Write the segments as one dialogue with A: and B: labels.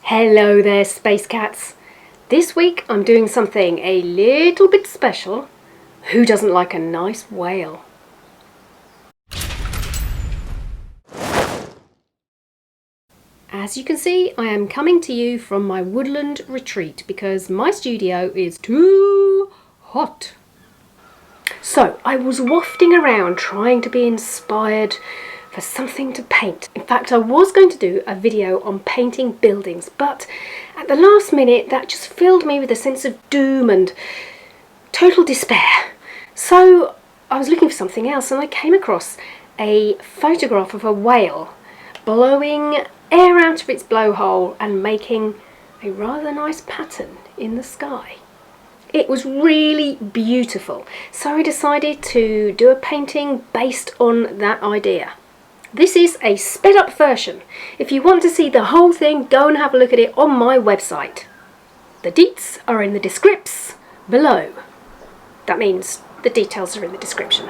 A: Hello there, Space Cats. This week I'm doing something a little bit special. Who doesn't like a nice whale? As you can see, I am coming to you from my woodland retreat because my studio is too hot. So I was wafting around trying to be inspired for something to paint. In fact, I was going to do a video on painting buildings, but at the last minute that just filled me with a sense of doom and total despair. So I was looking for something else and I came across a photograph of a whale blowing air out of its blowhole and making a rather nice pattern in the sky. It was really beautiful, so I decided to do a painting based on that idea. This is a sped up version. If you want to see the whole thing, go and have a look at it on my website. The deets are in the descripts below. That means the details are in the description.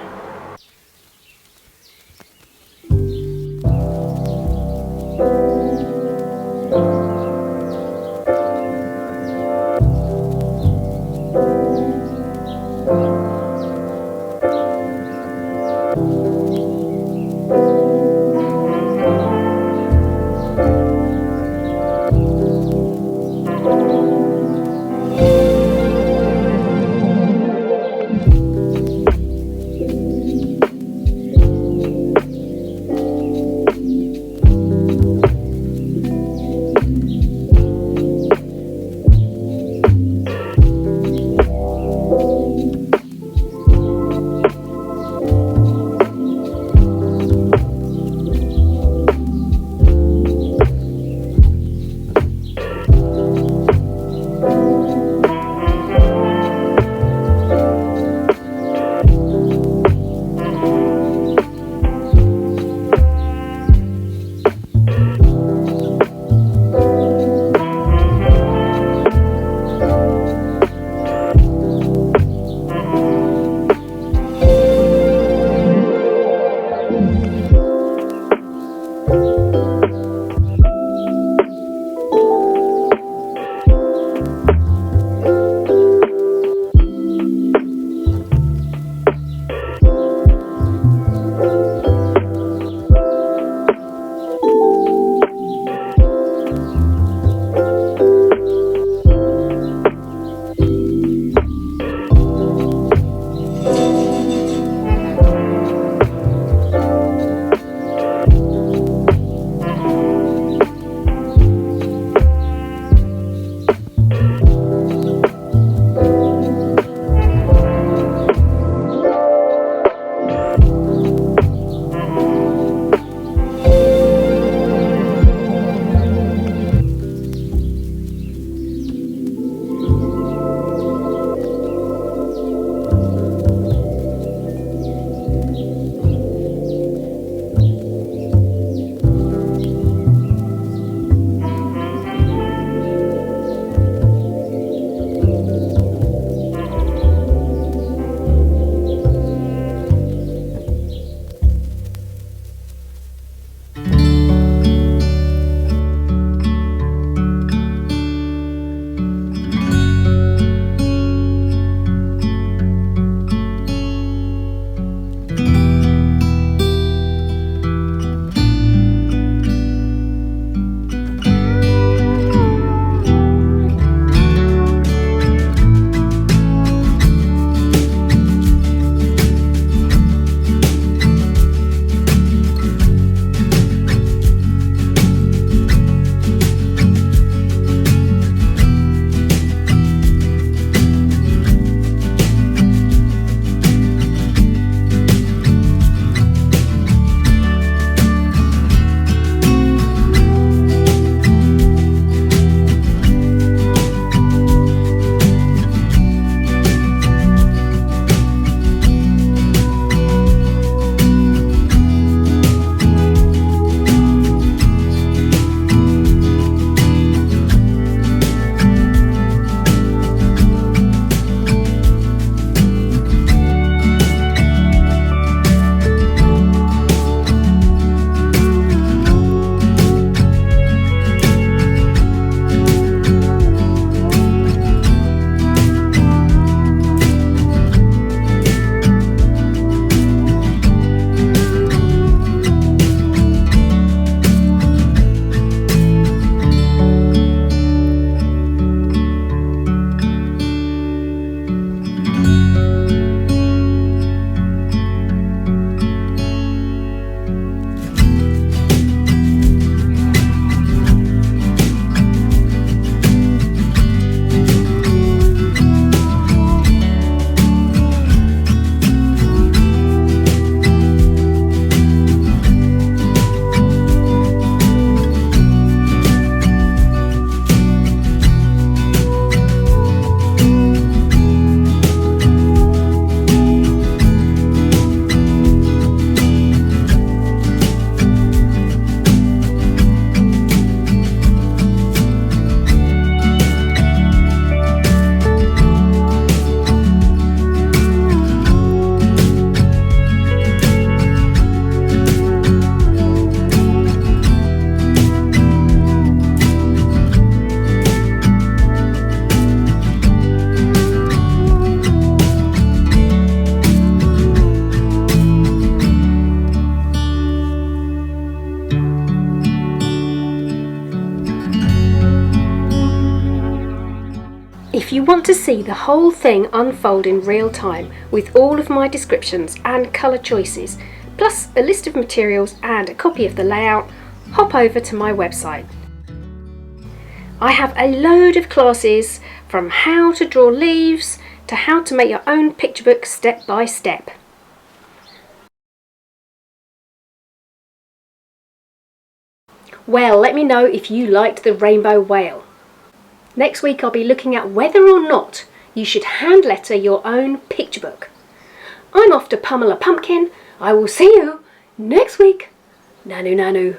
A: If you want to see the whole thing unfold in real time with all of my descriptions and colour choices, plus a list of materials and a copy of the layout, hop over to my website. I have a load of classes from how to draw leaves to how to make your own picture book step by step. Well, let me know if you liked the rainbow whale. Next week I'll be looking at whether or not you should hand letter your own picture book. I'm off to pummel a pumpkin. I will see you next week. Nanu nanu.